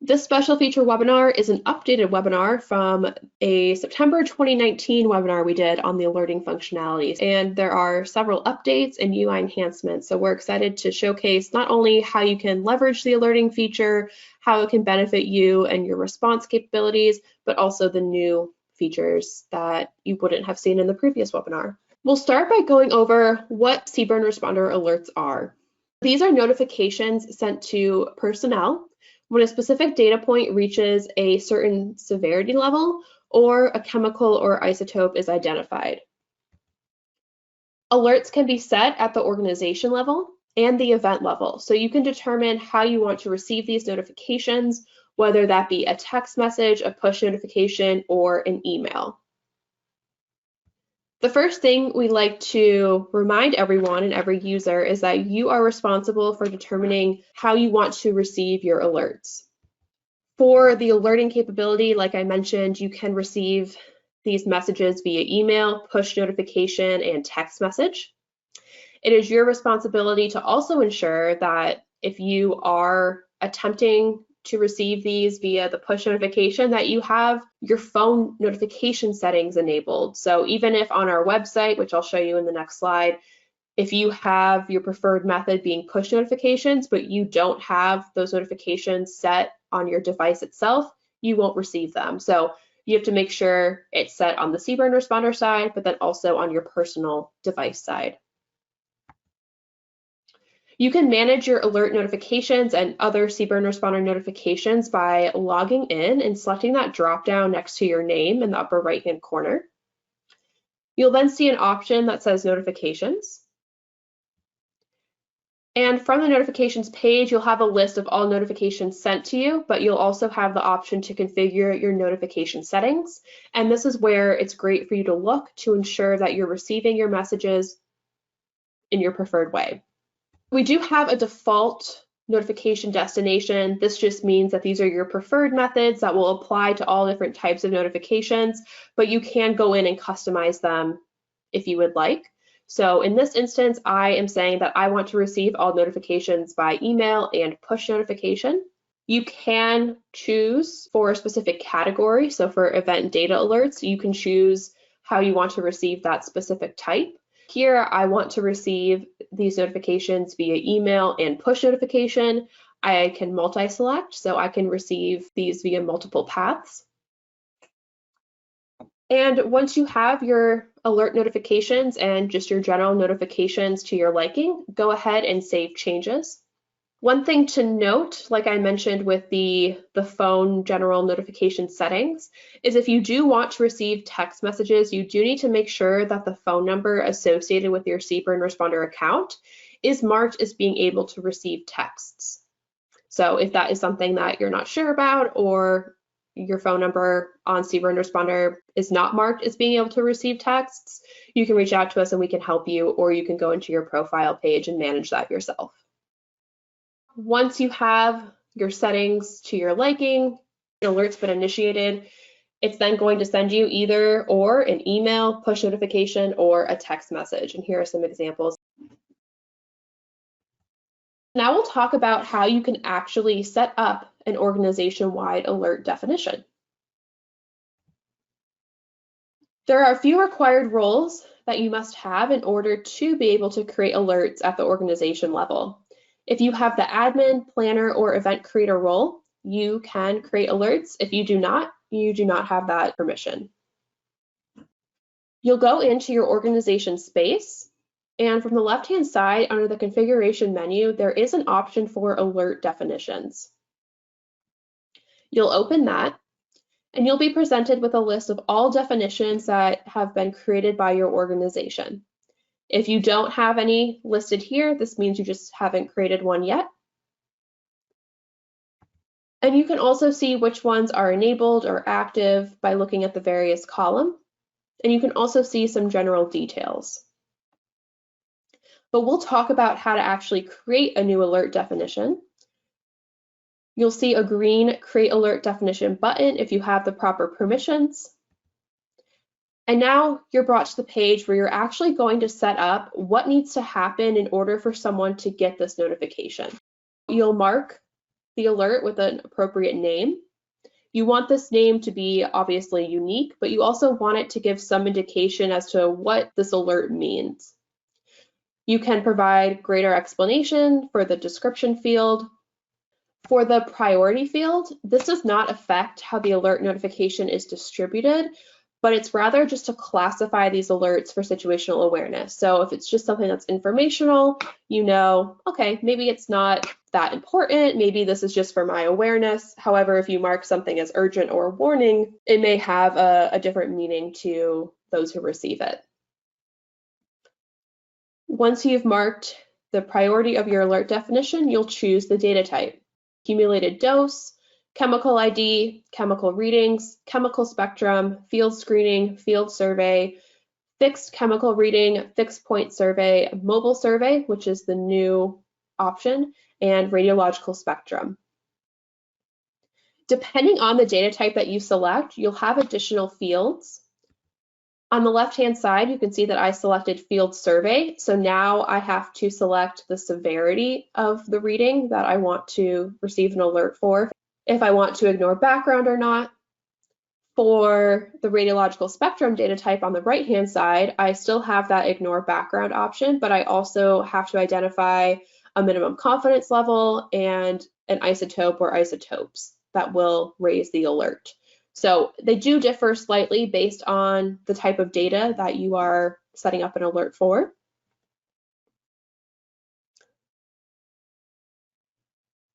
This special feature webinar is an updated webinar from a September 2019 webinar we did on the alerting functionalities, and there are several updates and UI enhancements. So we're excited to showcase not only how you can leverage the alerting feature, how it can benefit you and your response capabilities, but also the new features that you wouldn't have seen in the previous webinar. We'll start by going over what CBRNResponder alerts are. These are notifications sent to personnel when a specific data point reaches a certain severity level or a chemical or isotope is identified. Alerts can be set at the organization level and the event level, so you can determine how you want to receive these notifications, whether that be a text message, a push notification, or an email. The first thing we like to remind everyone and every user is that you are responsible for determining how you want to receive your alerts. For the alerting capability, like I mentioned, you can receive these messages via email, push notification, and text message. It is your responsibility to also ensure that if you are attempting to receive these via the push notification, that you have your phone notification settings enabled. So even if on our website, which I'll show you in the next slide, if you have your preferred method being push notifications, but you don't have those notifications set on your device itself, you won't receive them. So you have to make sure it's set on the CBRNResponder side, but then also on your personal device side. You can manage your alert notifications and other CBRNResponder notifications by logging in and selecting that drop-down next to your name in the upper right-hand corner. You'll then see an option that says notifications. And from the notifications page, you'll have a list of all notifications sent to you, but you'll also have the option to configure your notification settings. And this is where it's great for you to look to ensure that you're receiving your messages in your preferred way. We do have a default notification destination. This just means that these are your preferred methods that will apply to all different types of notifications, but you can go in and customize them if you would like. So in this instance, I am saying that I want to receive all notifications by email and push notification. You can choose for a specific category. So for event data alerts, you can choose how you want to receive that specific type. Here, I want to receive these notifications via email and push notification. I can multi-select, so I can receive these via multiple paths. And once you have your alert notifications and just your general notifications to your liking, go ahead and save changes. One thing to note, like I mentioned with the phone general notification settings, is if you do want to receive text messages, you do need to make sure that the phone number associated with your CBRNResponder account is marked as being able to receive texts. So if that is something that you're not sure about, or your phone number on CBRNResponder is not marked as being able to receive texts, you can reach out to us and we can help you, or you can go into your profile page and manage that yourself. Once you have your settings to your liking, an alert's been initiated, it's then going to send you either or an email, push notification, or a text message. And here are some examples. Now we'll talk about how you can actually set up an organization-wide alert definition. There are a few required roles that you must have in order to be able to create alerts at the organization level. If you have the admin, planner, or event creator role, you can create alerts. If you do not have that permission. You'll go into your organization space, and from the left-hand side under the configuration menu, there is an option for alert definitions. You'll open that, and you'll be presented with a list of all definitions that have been created by your organization. If you don't have any listed here, this means you just haven't created one yet. And you can also see which ones are enabled or active by looking at the various columns. And you can also see some general details. But we'll talk about how to actually create a new alert definition. You'll see a green Create Alert Definition button if you have the proper permissions. And now you're brought to the page where you're actually going to set up what needs to happen in order for someone to get this notification. You'll mark the alert with an appropriate name. You want this name to be obviously unique, but you also want it to give some indication as to what this alert means. You can provide greater explanation for the description field. For the priority field, this does not affect how the alert notification is distributed, but it's rather just to classify these alerts for situational awareness. So if it's just something that's informational, you know, okay, maybe it's not that important. Maybe this is just for my awareness. However, if you mark something as urgent or warning, it may have a different meaning to those who receive it. Once you've marked the priority of your alert definition, you'll choose the data type: accumulated dose, chemical ID, chemical readings, chemical spectrum, field screening, field survey, fixed chemical reading, fixed point survey, mobile survey, which is the new option, and radiological spectrum. Depending on the data type that you select, you'll have additional fields. On the left-hand side, you can see that I selected field survey. So now I have to select the severity of the reading that I want to receive an alert for, if I want to ignore background or not. For the radiological spectrum data type on the right-hand side, I still have that ignore background option, but I also have to identify a minimum confidence level and an isotope or isotopes that will raise the alert. So they do differ slightly based on the type of data that you are setting up an alert for.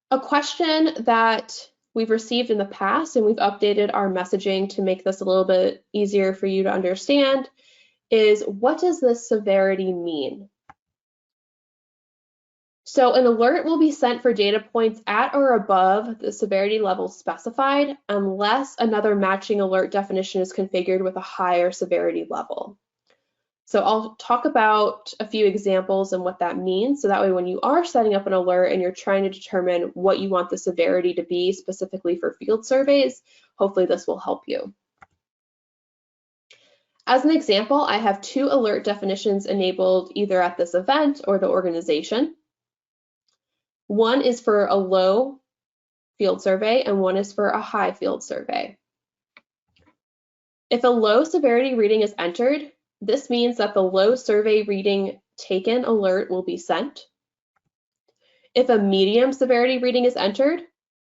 A question that we've received in the past, and we've updated our messaging to make this a little bit easier for you to understand, is what does this severity mean? So an alert will be sent for data points at or above the severity level specified unless another matching alert definition is configured with a higher severity level. So I'll talk about a few examples and what that means, so that way when you are setting up an alert and you're trying to determine what you want the severity to be specifically for field surveys, hopefully this will help you. As an example, I have two alert definitions enabled either at this event or the organization. One is for a low field survey and one is for a high field survey. If a low severity reading is entered, this means that the low survey reading taken alert will be sent. If a medium severity reading is entered,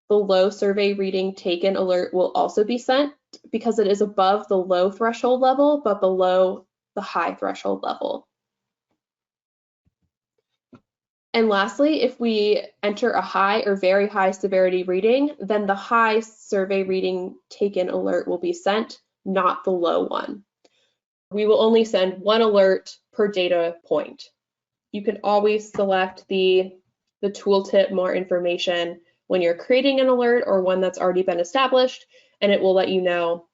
the low survey reading taken alert will also be sent because it is above the low threshold level but below the high threshold level. And lastly, if we enter a high or very high severity reading, then the high survey reading taken alert will be sent, not the low one. We will only send one alert per data point. You can always select the tooltip more information when you're creating an alert or one that's already been established, and it will let you know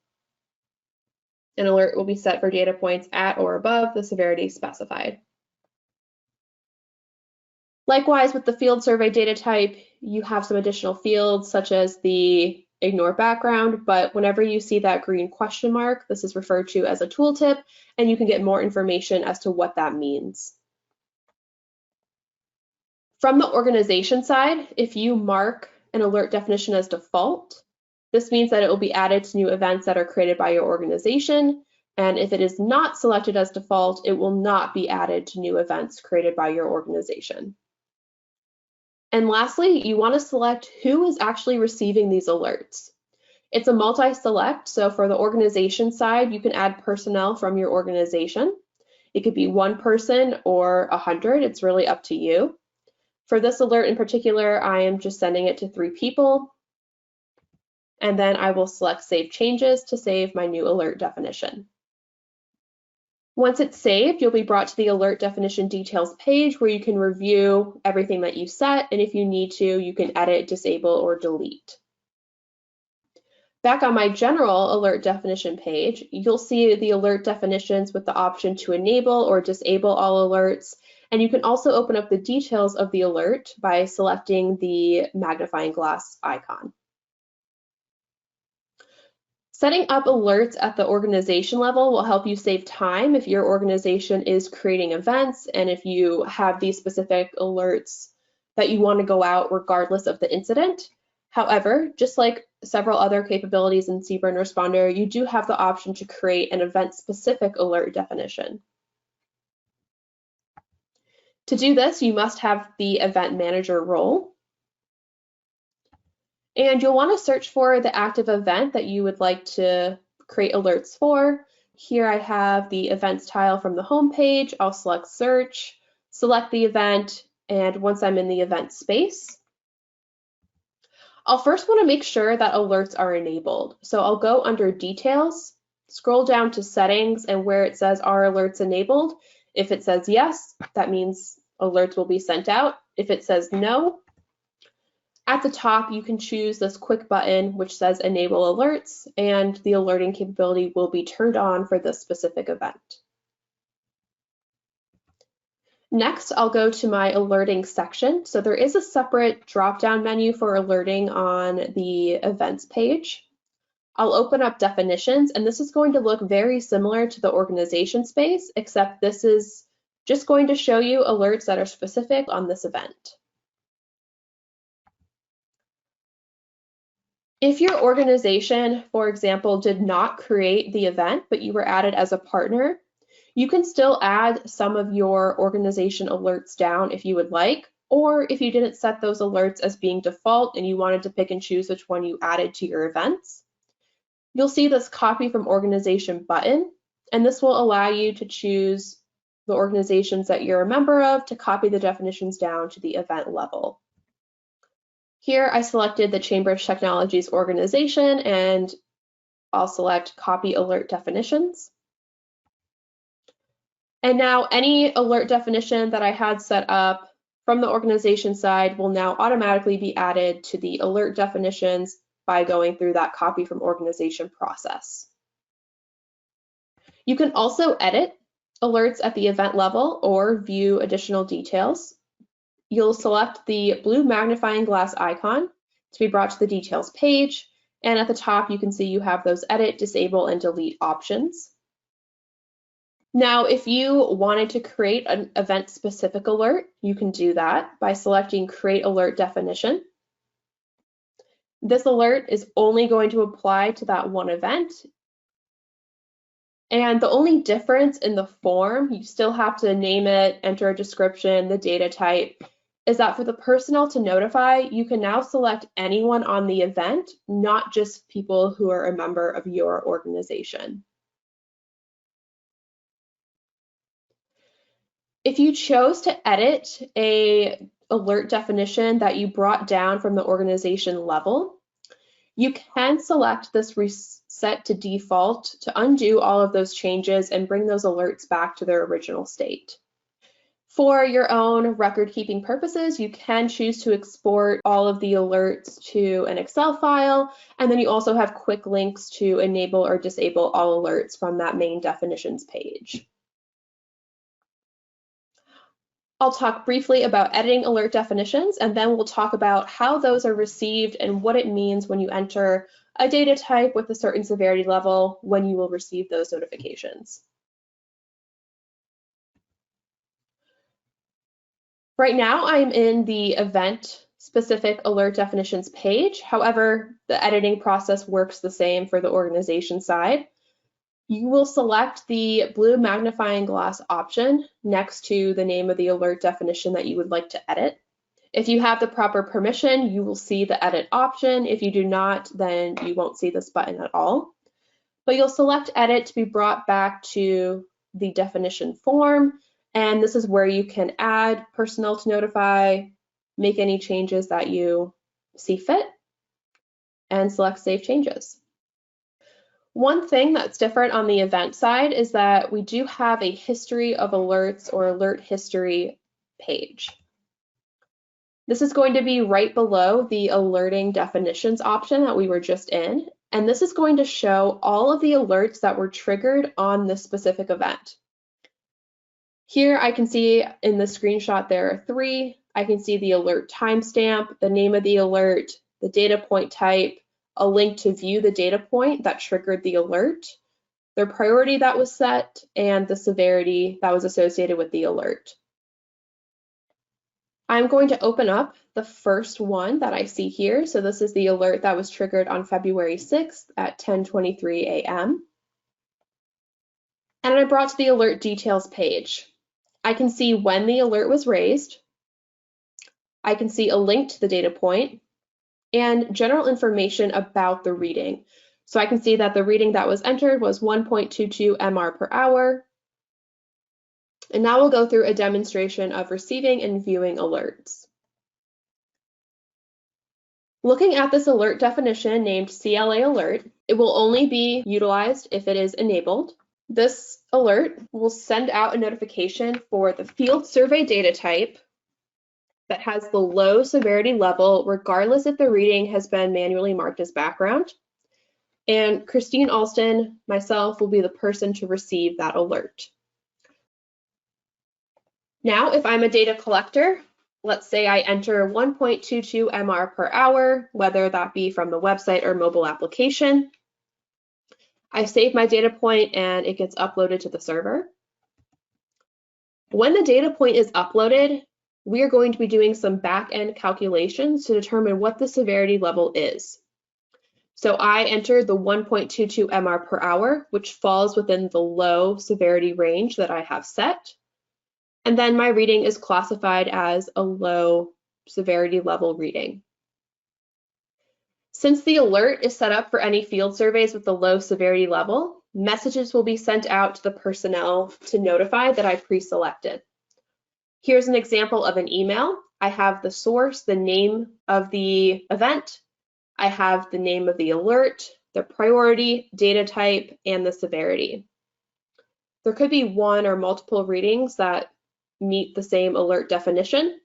an alert will be set for data points at or above the severity specified. Likewise, with the field survey data type, you have some additional fields such as the ignore background, but whenever you see that green question mark, this is referred to as a tooltip, and you can get more information as to what that means. From the organization side, if you mark an alert definition as default, this means that it will be added to new events that are created by your organization, and if it is not selected as default, it will not be added to new events created by your organization. And lastly, you want to select who is actually receiving these alerts. It's a multi-select, so for the organization side, you can add personnel from your organization. It could be one person or 100, it's really up to you. For this alert in particular, I am just sending it to 3 people. And then I will select Save Changes to save my new alert definition. Once it's saved, you'll be brought to the alert definition details page where you can review everything that you set, and if you need to, you can edit, disable, or delete. Back on my general alert definition page, you'll see the alert definitions with the option to enable or disable all alerts, and you can also open up the details of the alert by selecting the magnifying glass icon. Setting up alerts at the organization level will help you save time if your organization is creating events and if you have these specific alerts that you want to go out regardless of the incident. However, just like several other capabilities in CBRNResponder, you do have the option to create an event-specific alert definition. To do this, you must have the event manager role. And you'll want to search for the active event that you would like to create alerts for. Here I have the events tile from the home page. I'll select search, select the event, and once I'm in the event space, I'll first want to make sure that alerts are enabled. So I'll go under details, scroll down to settings, and where it says are alerts enabled, if it says yes, that means alerts will be sent out. If it says no, at the top you can choose this quick button which says enable alerts, and the alerting capability will be turned on for this specific event. Next, I'll go to my alerting section. So there is a separate drop-down menu for alerting on the events page. I'll open up definitions, and this is going to look very similar to the organization space, except this is just going to show you alerts that are specific on this event. If your organization, for example, did not create the event, but you were added as a partner, you can still add some of your organization alerts down if you would like, or if you didn't set those alerts as being default and you wanted to pick and choose which one you added to your events, you'll see this copy from organization button, and this will allow you to choose the organizations that you're a member of to copy the definitions down to the event level. Here I selected the Chainbridge Technologies organization, and I'll select copy alert definitions. And now any alert definition that I had set up from the organization side will now automatically be added to the alert definitions by going through that copy from organization process. You can also edit alerts at the event level or view additional details. You'll select the blue magnifying glass icon to be brought to the details page, and at the top you can see you have those edit, disable, and delete options. Now, if you wanted to create an event-specific alert, you can do that by selecting Create Alert Definition. This alert is only going to apply to that one event. And the only difference in the form, you still have to name it, enter a description, the data type, is that for the personnel to notify, you can now select anyone on the event, not just people who are a member of your organization. If you chose to edit an alert definition that you brought down from the organization level, you can select this reset to default to undo all of those changes and bring those alerts back to their original state. For your own record-keeping purposes, you can choose to export all of the alerts to an Excel file, and then you also have quick links to enable or disable all alerts from that main definitions page. I'll talk briefly about editing alert definitions, and then we'll talk about how those are received and what it means when you enter a data type with a certain severity level when you will receive those notifications. Right now, I'm in the event-specific alert definitions page. However, the editing process works the same for the organization side. You will select the blue magnifying glass option next to the name of the alert definition that you would like to edit. If you have the proper permission, you will see the edit option. If you do not, then you won't see this button at all. But you'll select edit to be brought back to the definition form, and this is where you can add personnel to notify, make any changes that you see fit, and select Save Changes. One thing that's different on the event side is that we do have a history of alerts or alert history page. This is going to be right below the alerting definitions option that we were just in, and this is going to show all of the alerts that were triggered on this specific event. Here I can see in the screenshot there are 3. I can see the alert timestamp, the name of the alert, the data point type, a link to view the data point that triggered the alert, the priority that was set, and the severity that was associated with the alert. I'm going to open up the first one that I see here. So this is the alert that was triggered on February 6th at 10:23 a.m. And I'm brought to the alert details page. I can see when the alert was raised. I can see a link to the data point and general information about the reading. So I can see that the reading that was entered was 1.22 MR per hour. And now we'll go through a demonstration of receiving and viewing alerts. Looking at this alert definition named CLA alert, it will only be utilized if it is enabled. This alert will send out a notification for the field survey data type that has the low severity level, regardless if the reading has been manually marked as background. And Christine Alston, myself, will be the person to receive that alert. Now, if I'm a data collector, let's say I enter 1.22 MR per hour, whether that be from the website or mobile application. I save my data point and it gets uploaded to the server. When the data point is uploaded, we are going to be doing some back-end calculations to determine what the severity level is. So I entered the 1.22 MR per hour, which falls within the low severity range that I have set. And then my reading is classified as a low severity level reading. Since the alert is set up for any field surveys with the low severity level, messages will be sent out to the personnel to notify that I pre-selected. Here's an example of an email. I have the source, the name of the event. I have the name of the alert, the priority, data type, and the severity. There could be one or multiple readings that meet the same alert definition,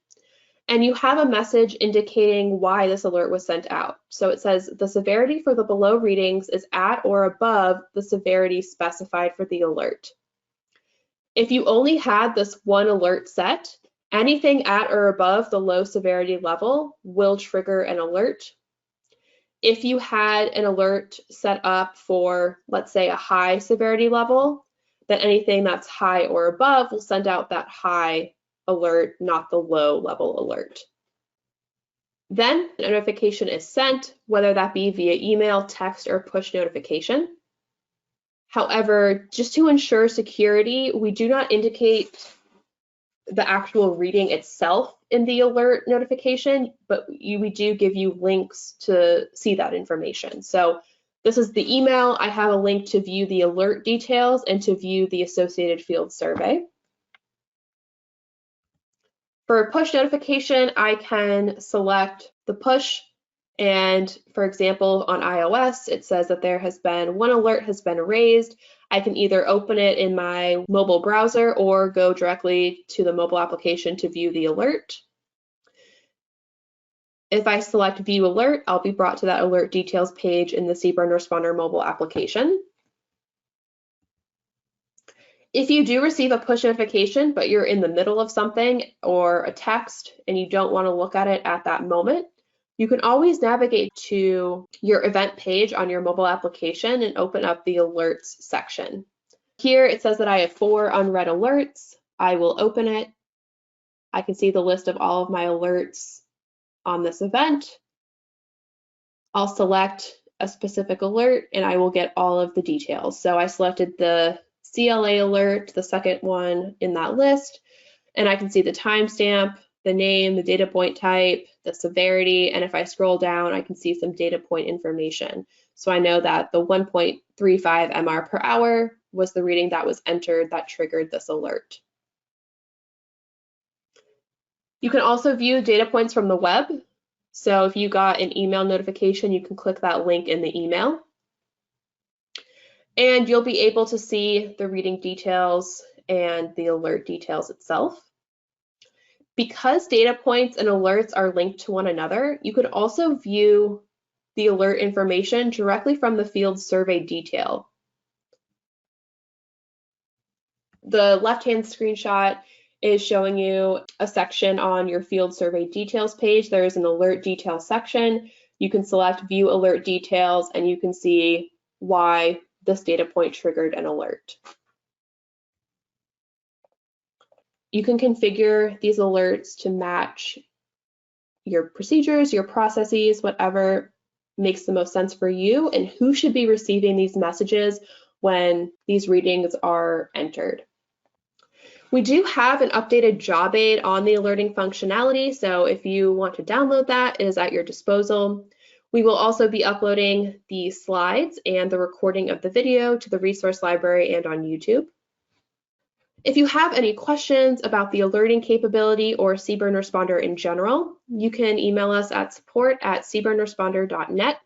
and you have a message indicating why this alert was sent out. So it says the severity for the below readings is at or above the severity specified for the alert. If you only had this one alert set, anything at or above the low severity level will trigger an alert. If you had an alert set up for, let's say, a high severity level, then anything that's high or above will send out that high alert, not the low level alert. Then a notification is sent, whether that be via email, text, or push notification. However, just to ensure security, we do not indicate the actual reading itself in the alert notification, but we do give you links to see that information. So this is the email. I have a link to view the alert details and to view the associated field survey. For a push notification, I can select the push, and for example, on iOS, it says that there has been one alert has been raised. I can either open it in my mobile browser or go directly to the mobile application to view the alert. If I select View Alert, I'll be brought to that alert details page in the CBRNResponder mobile application. If you do receive a push notification, but you're in the middle of something or a text and you don't want to look at it at that moment, you can always navigate to your event page on your mobile application and open up the alerts section. Here it says that I have 4 unread alerts. I will open it. I can see the list of all of my alerts on this event. I'll select a specific alert and I will get all of the details. So I selected the CLA alert, the second one in that list, and I can see the timestamp, the name, the data point type, the severity, and if I scroll down, I can see some data point information. So I know that the 1.35 MR per hour was the reading that was entered that triggered this alert. You can also view data points from the web. So if you got an email notification, you can click that link in the email. And you'll be able to see the reading details and the alert details itself. Because data points and alerts are linked to one another, you could also view the alert information directly from the field survey detail. The left-hand screenshot is showing you a section on your field survey details page. There is an alert details section. You can select view alert details and you can see why this data point triggered an alert. You can configure these alerts to match your procedures, your processes, whatever makes the most sense for you, and who should be receiving these messages when these readings are entered. We do have an updated job aid on the alerting functionality, so if you want to download that, it is at your disposal. We will also be uploading the slides and the recording of the video to the resource library and on YouTube. If you have any questions about the alerting capability or CBRNResponder in general, you can email us at support@cburnresponder.net.